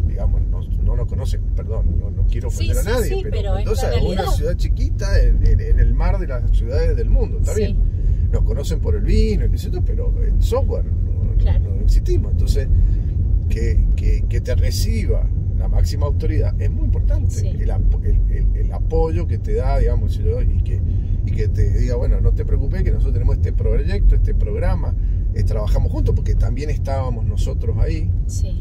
digamos, no lo conocen, perdón, no quiero ofender Sí, a nadie, sí, pero es Mendoza la es una realidad. ciudad chiquita en el mar de las ciudades del mundo, está Sí. bien. Nos conocen por el vino, qué sé yo, pero en software Claro. no existimos. Entonces, que te reciba la máxima autoridad es muy importante. Sí. El apoyo que te da, digamos, y que te diga, bueno, no te preocupes, que nosotros tenemos este proyecto, este programa, trabajamos juntos, porque también estábamos nosotros ahí. Sí.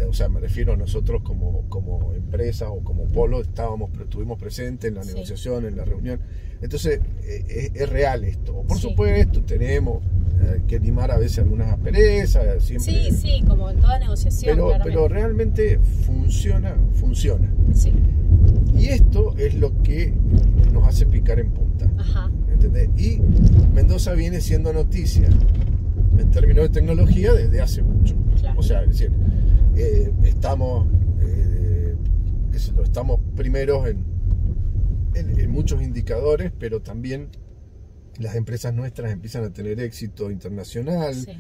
O sea, me refiero a nosotros como empresa o como polo, estuvimos presentes en la Sí. negociación, en la reunión. Entonces, es real esto. Por Sí. supuesto, tenemos que limar a veces algunas asperezas, siempre. Sí, como en toda negociación, pero claramente. realmente funciona. Sí. Y esto es lo que nos hace picar en punta. Ajá. ¿Entendés? Y Mendoza viene siendo noticia en términos de tecnología desde hace mucho. Claro. O sea, es decir, estamos primeros en muchos indicadores, pero también las empresas nuestras empiezan a tener éxito internacional. Sí.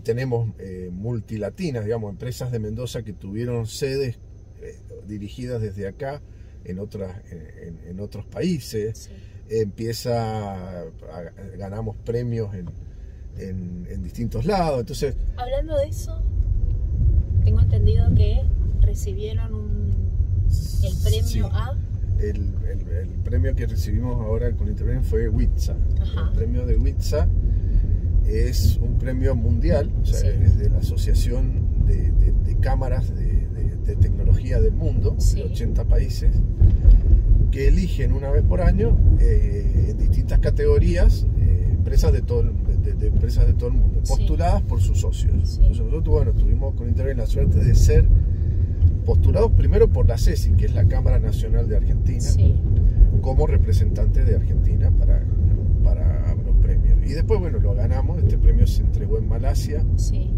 Tenemos multilatinas, digamos, empresas de Mendoza que tuvieron sedes dirigidas desde acá en otros países. Sí. Ganamos premios en distintos lados. Entonces, Hablando de eso, tengo entendido que recibieron el premio sí, a... el premio que recibimos ahora con Interven fue WITSA. Ajá. El premio de WITSA es un premio mundial, o sea, Sí. es de la Asociación de Cámaras de Tecnología del Mundo, Sí. de 80 países, que eligen una vez por año en distintas categorías empresas de todo el mundo, Sí. postuladas por sus socios. Sí. Entonces nosotros, tuvimos con Interven la suerte de ser postulados primero por la CESI, que es la Cámara Nacional de Argentina, Sí. como representante de Argentina para los premios. Y después, lo ganamos. Este premio se entregó en Malasia Sí.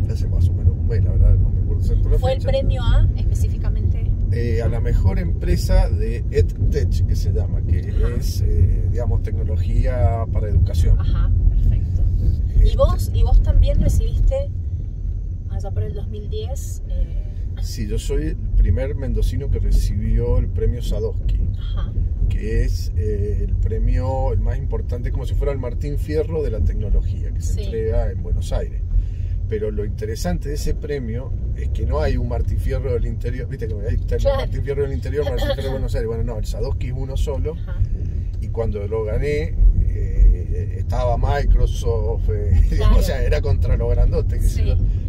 hace más o menos un mes, la verdad, no me acuerdo exacto la ¿Fue el fecha. premio a específicamente? A la mejor empresa de EdTech, que se llama, que Ajá. es, digamos, tecnología para educación. Ajá, perfecto. ¿Y vos también recibiste, allá por el 2010? Sí, yo soy primer mendocino que recibió el premio Sadowski, que es el premio el más importante, como si fuera el Martín Fierro de la tecnología, que se entrega en Buenos Aires. Pero lo interesante de ese premio es que no hay un Martín Fierro del interior, viste que hay Martín Fierro del interior, Martín Fierro de Buenos Aires. Bueno, no, el Sadowski es uno solo. Y cuando lo gané, estaba Microsoft, digamos, o sea, era contra los grandotes.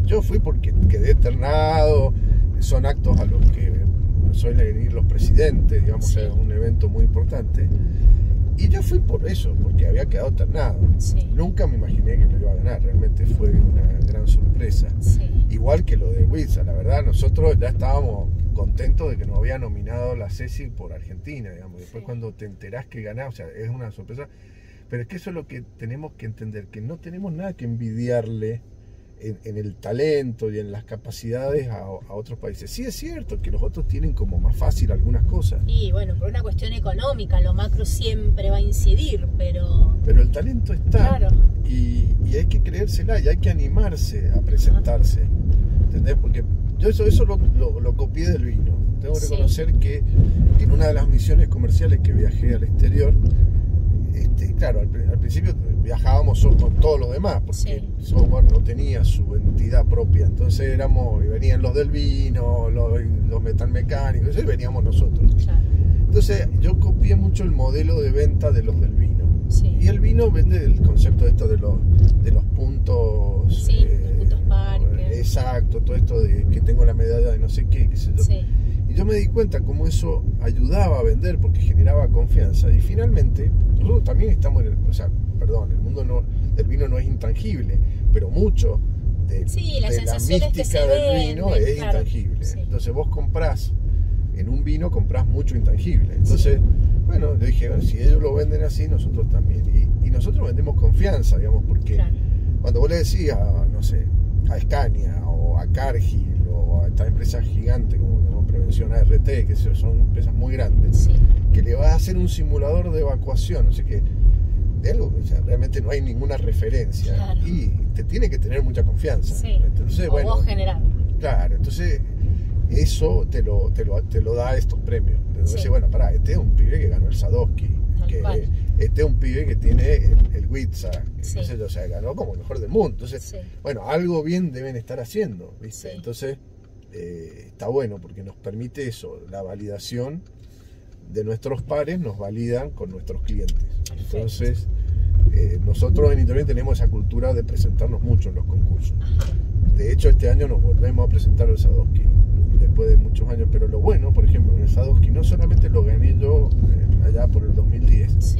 Yo fui porque quedé eternado, son actos a los que suelen ir los presidentes, digamos, o sea, es un evento muy importante. Y yo fui por eso, porque había quedado ternado. Nunca me imaginé que lo iba a ganar, realmente fue una gran sorpresa. Igual que lo de Witza, la verdad, nosotros ya estábamos contentos de que nos había nominado la Ceci por Argentina, digamos. Después cuando te enterás que ganás, o sea, es una sorpresa. Pero es que eso es lo que tenemos que entender, que no tenemos nada que envidiarle en el talento y en las capacidades a otros países. Sí es cierto que los otros tienen como más fácil algunas cosas. Y bueno, por una cuestión económica, lo macro siempre va a incidir, pero el talento está. Y hay que creérsela y hay que animarse a presentarse. ¿Entendés? Porque yo eso lo copié del vino. Tengo que reconocer que en una de las misiones comerciales que viajé al exterior, claro, al principio viajábamos con todos los demás, porque software no tenía su entidad propia, entonces venían los del vino, los metalmecánicos, y veníamos nosotros. Entonces yo copié mucho el modelo de venta de los del vino. Y el vino vende el concepto de los puntos. Los puntos Parker. Exacto, todo esto de que tengo la medalla de no sé qué sé yo. Y yo me di cuenta cómo eso ayudaba a vender porque generaba confianza. Y finalmente, nosotros también estamos el mundo del vino no es intangible, pero mucho de la mística del vino es intangible. Entonces vos comprás, en un vino comprás mucho intangible. Entonces, bueno, yo dije, si ellos lo venden así, nosotros también. Y nosotros vendemos confianza, digamos, porque cuando vos le decís a Scania o a Cargill o a estas empresas gigantes como Prevención ART, que son empresas muy grandes, que le vas a hacer un simulador de evacuación, no sé qué, de algo que realmente no hay ninguna referencia y te tiene que tener mucha confianza. Entonces, vos generar. Claro, entonces eso te lo da estos premios. Entonces, bueno, pará, este es un pibe que ganó el Sadowski, este es un pibe que tiene el Witza, entonces, o sea, ganó como mejor del mundo. Entonces, bueno, algo bien deben estar haciendo, ¿viste? Entonces, está bueno porque nos permite eso, la validación de nuestros pares nos validan con nuestros clientes. Entonces, nosotros en Internet tenemos esa cultura de presentarnos mucho en los concursos. De hecho, este año nos volvemos a presentar el Sadowski, después de muchos años. Pero lo bueno, por ejemplo, en el Sadowski no solamente lo gané yo allá por el 2010,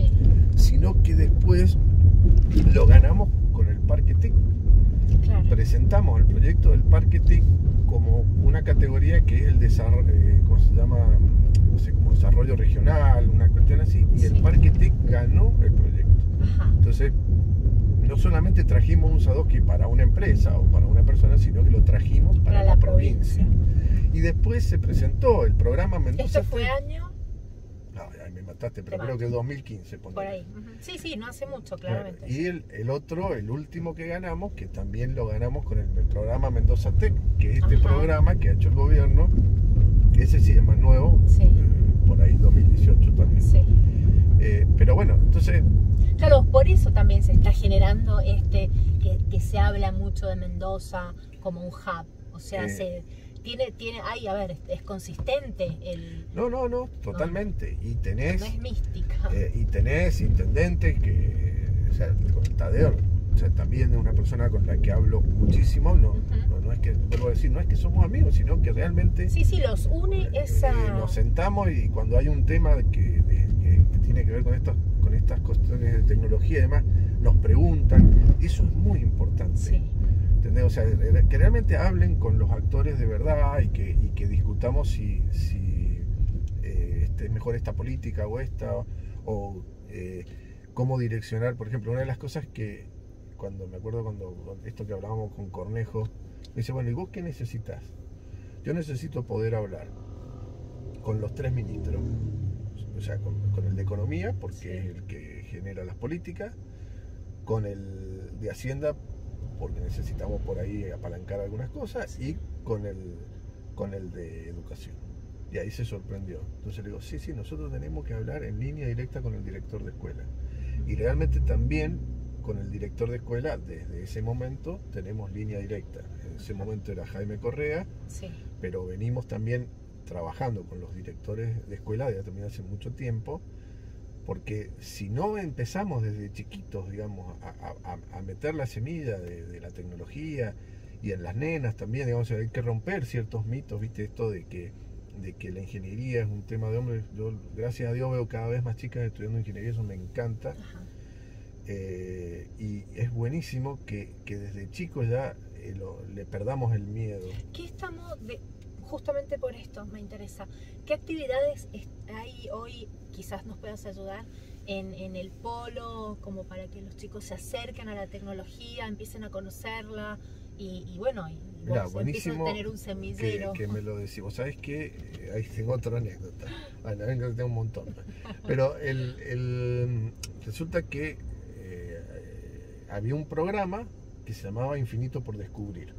sino que después lo ganamos con el Parque TIC. Presentamos el proyecto del Parque TIC como una categoría que es el desarrollo, ¿cómo se llama? No sé, como desarrollo regional, una cuestión así, y el Parque TIC ganó el proyecto. Entonces, no solamente trajimos un Sadowski para una empresa o para una persona, sino que lo trajimos para la provincia. Y después se presentó el programa Mendoza. ¿Esto fue año? No, ya me mataste, pero creo que es 2015. Por ahí. Sí, no hace mucho, claramente. Y el último que ganamos, que también lo ganamos con el programa Mendoza Tech, que es este programa que ha hecho el gobierno, ese sí es más nuevo, por ahí 2018 también. Pero bueno, entonces... Claro, por eso también se está generando que se habla mucho de Mendoza como un hub. O sea, es consistente el... No, totalmente. Y tenés... No es mística. Y tenés intendentes que... O sea, con Tadeo, o sea, también es una persona con la que hablo muchísimo. No es que, vuelvo a decir, no es que somos amigos, sino que realmente... Sí, los une esa... nos sentamos y cuando hay un tema que tiene que ver con estas cuestiones de tecnología y demás, nos preguntan. Eso es muy importante. ¿Entendés? O sea, que realmente hablen con los actores de verdad y que discutamos si es mejor esta política o esta, o cómo direccionar. Por ejemplo, una de las cosas que me acuerdo cuando esto que hablábamos con Cornejo, me dice, bueno, ¿y vos qué necesitas? Yo necesito poder hablar con los 3 ministros, o sea, con el de Economía, porque es el que genera las políticas, con el de Hacienda, porque necesitamos por ahí apalancar algunas cosas, y con el de Educación. Y ahí se sorprendió. Entonces le digo, sí, nosotros tenemos que hablar en línea directa con el director de escuela. Y realmente también con el director de escuela, desde ese momento, tenemos línea directa. En ese momento era Jaime Correa, Sí. pero venimos también trabajando con los directores de escuela ya también hace mucho tiempo, porque si no empezamos desde chiquitos, digamos, a meter la semilla de la tecnología, y en las nenas también, digamos, hay que romper ciertos mitos, ¿viste? Esto de que la ingeniería es un tema de hombres. Yo, gracias a Dios, veo cada vez más chicas estudiando ingeniería, eso me encanta. Ajá. Y es buenísimo que desde chicos ya le perdamos el miedo. ¿Qué estamos justamente por esto me interesa? ¿Qué actividades hay hoy, quizás nos puedas ayudar, en el polo, como para que los chicos se acerquen a la tecnología, empiecen a conocerla y bueno, y Mirá, vos empiezan a tener un semillero? que me lo decís. Vos sabés que ahí tengo otra anécdota. Bueno, venga, tengo un montón. Pero resulta que había un programa que se llamaba Infinito por Descubrir.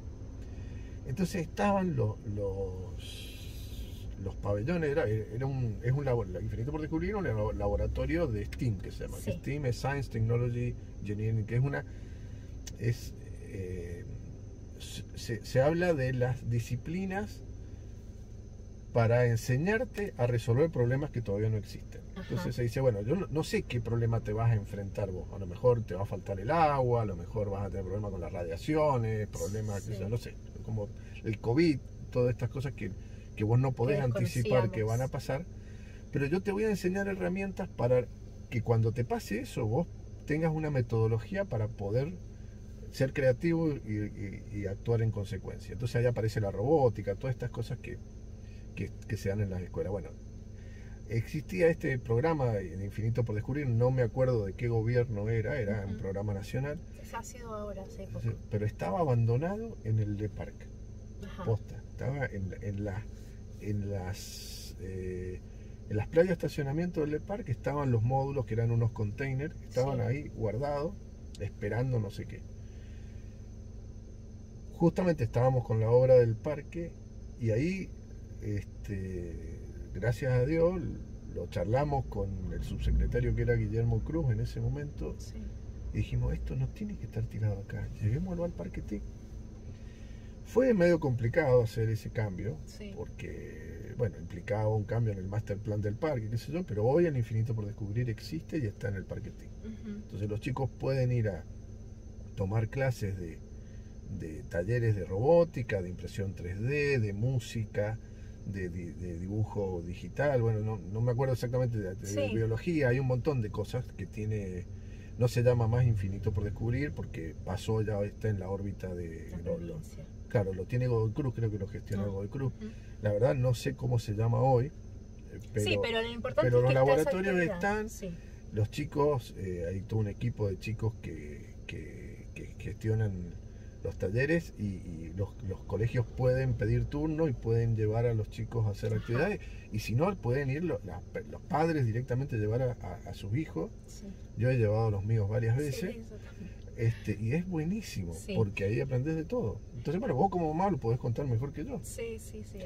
Entonces estaban los pabellones, es un Infinito por Descubrir, un laboratorio de STEAM que se llama. Sí. STEAM es Science, Technology, Engineering, que se habla de las disciplinas para enseñarte a resolver problemas que todavía no existen. Ajá. Entonces se dice, bueno, yo no sé qué problema te vas a enfrentar vos. A lo mejor te va a faltar el agua, a lo mejor vas a tener problemas con las radiaciones, problemas, Sí. no sé, como el COVID, todas estas cosas que vos no podés anticipar que van a pasar. Pero yo te voy a enseñar herramientas para que cuando te pase eso, vos tengas una metodología para poder ser creativo y actuar en consecuencia. Entonces ahí aparece la robótica, todas estas cosas que se dan en las escuelas. Bueno, existía este programa de Infinito por Descubrir, no me acuerdo de qué gobierno era un programa nacional. Ha sido ahora, hace poco. Pero estaba abandonado en el de Parque. Ajá. Posta, estaba en las playas de estacionamiento del parque, estaban los módulos que eran unos containers, estaban ahí guardados, esperando no sé qué. Justamente estábamos con la obra del parque y ahí, gracias a Dios, lo charlamos con el subsecretario que era Guillermo Cruz en ese momento. Sí. Y dijimos, esto no tiene que estar tirado acá, llevémoslo al Parque TIC. Fue medio complicado hacer ese cambio, Sí. porque, bueno, implicaba un cambio en el master plan del parque, qué sé yo, pero hoy el Infinito por Descubrir existe y está en el Parque TIC. Entonces los chicos pueden ir a tomar clases de talleres de robótica, de impresión 3D, de música, de dibujo digital. Bueno, no me acuerdo exactamente de biología, hay un montón de cosas que tiene. No se llama más Infinito por Descubrir porque pasó, ya está en la órbita de La provincia. claro, lo tiene Godoy Cruz, creo que lo gestiona Godoy Cruz. La verdad no sé cómo se llama hoy, sí, pero lo importante pero es los que laboratorios están, sí. los chicos, hay todo un equipo de chicos que gestionan los talleres y los colegios pueden pedir turno y pueden llevar a los chicos a hacer actividades, y si no, pueden ir los padres directamente llevar a sus hijos. Sí. Yo he llevado a los míos varias veces. Sí, y es buenísimo, porque ahí aprendes de todo. Entonces, bueno, vos como mamá lo podés contar mejor que yo. Sí,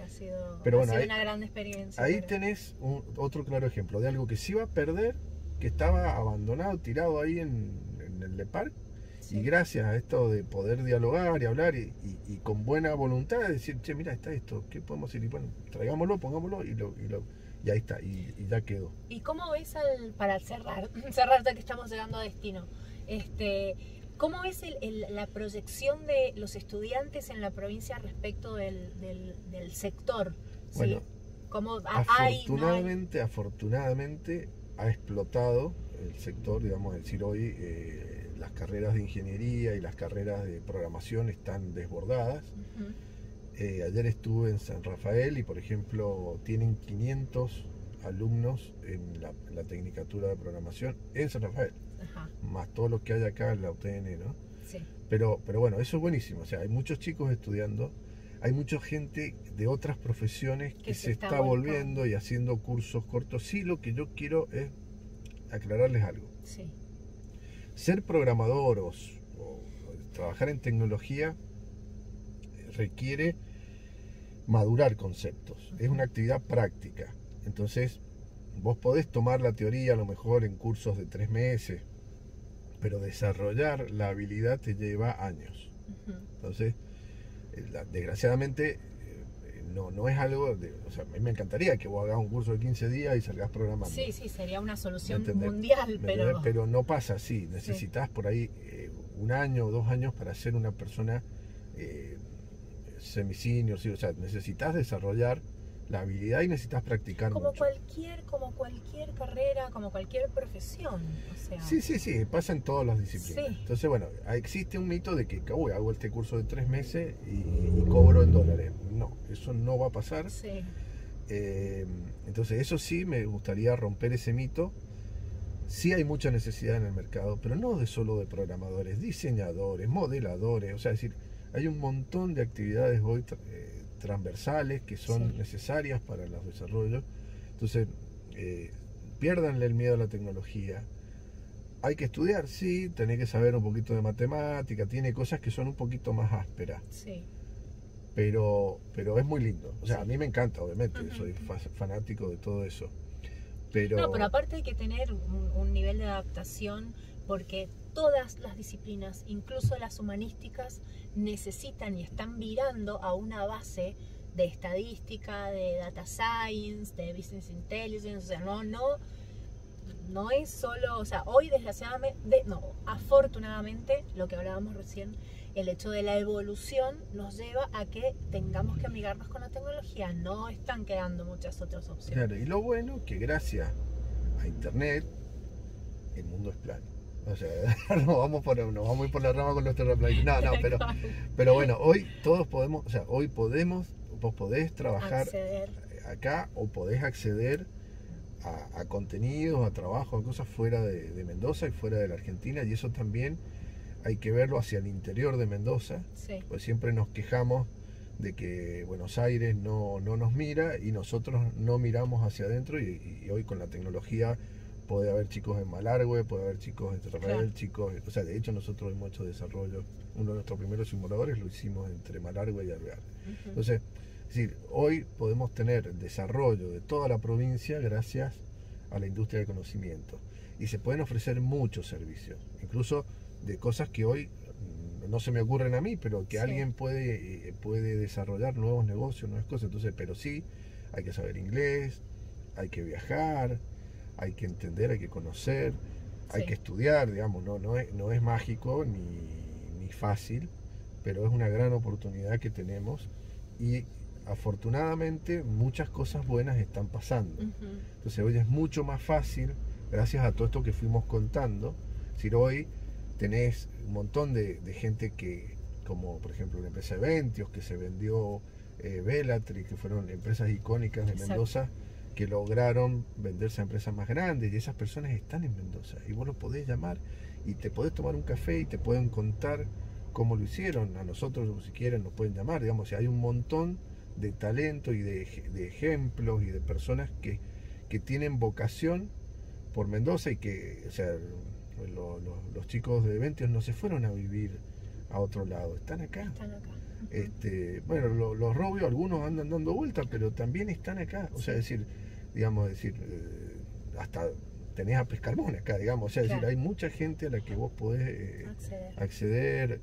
ha sido, pero bueno, una gran experiencia. Ahí tenés otro claro ejemplo de algo que se iba a perder, que estaba abandonado, tirado ahí en el Le Parc. Sí. Y gracias a esto de poder dialogar y hablar y con buena voluntad de decir, che, mira, está esto, ¿qué podemos hacer? Y bueno, traigámoslo, pongámoslo y ahí está, y ya quedó. ¿Y cómo ves para cerrar ya que estamos llegando a destino, cómo ves la proyección de los estudiantes en la provincia respecto del sector? Bueno, ¿sí? ¿Cómo afortunadamente ha explotado el sector, digamos, es decir, hoy las carreras de ingeniería y las carreras de programación están desbordadas. Ayer estuve en San Rafael y, por ejemplo, tienen 500 alumnos en la tecnicatura de programación en San Rafael. Ajá. Más todo lo que hay acá en la UTN, ¿no? Sí. Pero bueno, eso es buenísimo. O sea, hay muchos chicos estudiando, hay mucha gente de otras profesiones que se está volviendo y haciendo cursos cortos. Sí, lo que yo quiero es aclararles algo. Sí. Ser programador o trabajar en tecnología requiere madurar conceptos, es una actividad práctica. Entonces, vos podés tomar la teoría a lo mejor en cursos de 3 meses, pero desarrollar la habilidad te lleva años. Entonces, desgraciadamente, no es algo o sea, a mí me encantaría que vos hagas un curso de 15 días y salgas programando. Sí, sería una solución mundial, pero no pasa así. Necesitas por ahí 1 año o 2 años para ser una persona semi-senior, ¿sí? O sea, necesitas desarrollar la habilidad y necesitas practicar como mucho. Cualquier carrera, como cualquier profesión, o sea. Sí, pasa en todas las disciplinas. Sí. Entonces, bueno, existe un mito de que hago este curso de 3 meses y cobro en dólares. No, eso no va a pasar. Sí. Entonces, eso sí me gustaría romper ese mito. Sí hay mucha necesidad en el mercado, pero no solo de programadores, diseñadores, modeladores, o sea, es decir, hay un montón de actividades hoy transversales que son necesarias para los desarrollos. Entonces, piérdanle el miedo a la tecnología. Hay que estudiar, sí, tenés que saber un poquito de matemática, tiene cosas que son un poquito más ásperas. Sí. Pero es muy lindo. O sea, a mí me encanta, obviamente, soy fanático de todo eso. Pero aparte hay que tener un nivel de adaptación, porque todas las disciplinas, incluso las humanísticas, necesitan y están virando a una base de estadística, de data science, de business intelligence. O sea, no es solo, o sea, hoy afortunadamente, lo que hablábamos recién, el hecho de la evolución nos lleva a que tengamos que amigarnos con la tecnología. No están quedando muchas otras opciones. Claro, y lo bueno que gracias a internet el mundo es plano. O sea, nos vamos a ir por la rama con los terraplanistas. Pero bueno, hoy todos podemos, o sea, vos podés trabajar acá o podés acceder a contenidos, a trabajo, a cosas fuera de Mendoza y fuera de la Argentina, y eso también hay que verlo hacia el interior de Mendoza, pues siempre nos quejamos de que Buenos Aires no nos mira y nosotros no miramos hacia adentro, y hoy con la tecnología puede haber chicos en Malargüe, puede haber chicos en Terraplén, chicos, o sea, de hecho nosotros hemos hecho desarrollo, uno de nuestros primeros simuladores lo hicimos entre Malargüe y Alvear. Entonces, es decir, hoy podemos tener desarrollo de toda la provincia gracias a la industria del conocimiento, y se pueden ofrecer muchos servicios, incluso de cosas que hoy no se me ocurren a mí, pero que alguien puede desarrollar nuevos negocios, nuevas cosas. Entonces, pero sí, hay que saber inglés, hay que viajar, hay que entender, hay que conocer, hay que estudiar, digamos, no es mágico ni fácil, pero es una gran oportunidad que tenemos, y afortunadamente muchas cosas buenas están pasando. Entonces hoy es mucho más fácil, gracias a todo esto que fuimos contando. Es decir, hoy tenés un montón de gente que, como por ejemplo la empresa Eventios, que se vendió, Velatri, que fueron empresas icónicas de Mendoza, que lograron venderse a empresas más grandes, y esas personas están en Mendoza, y vos los podés llamar y te podés tomar un café y te pueden contar cómo lo hicieron. A nosotros, si quieren, nos pueden llamar, digamos. O sea, hay un montón de talento y de ejemplos y de personas que tienen vocación por Mendoza, y que, o sea, los chicos de Eventios no se fueron a vivir a otro lado, están acá. Bueno, los Robios, algunos andan dando vueltas, pero también están acá. O sea, hasta tenés a Pescarmón acá, digamos. O sea, decir, hay mucha gente a la que vos podés acceder.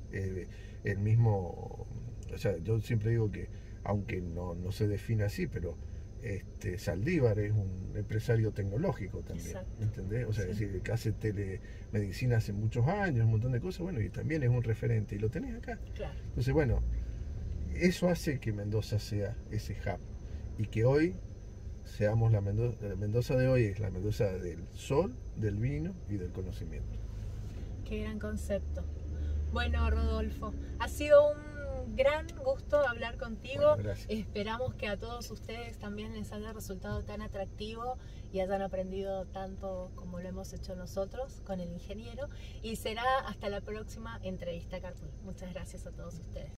El mismo, o sea, yo siempre digo que, aunque no se define así, pero Saldívar es un empresario tecnológico también, ¿entendés? O sea, decir, que hace telemedicina hace muchos años, un montón de cosas, bueno, y también es un referente, y lo tenés acá. Entonces, bueno, eso hace que Mendoza sea ese hub, y que hoy seamos la Mendoza de hoy es la Mendoza del sol, del vino y del conocimiento. Qué gran concepto. Bueno, Rodolfo, ha sido un gran gusto hablar contigo. Bueno, esperamos que a todos ustedes también les haya resultado tan atractivo y hayan aprendido tanto como lo hemos hecho nosotros con el ingeniero, y será hasta la próxima entrevista Carpool. Muchas gracias a todos ustedes.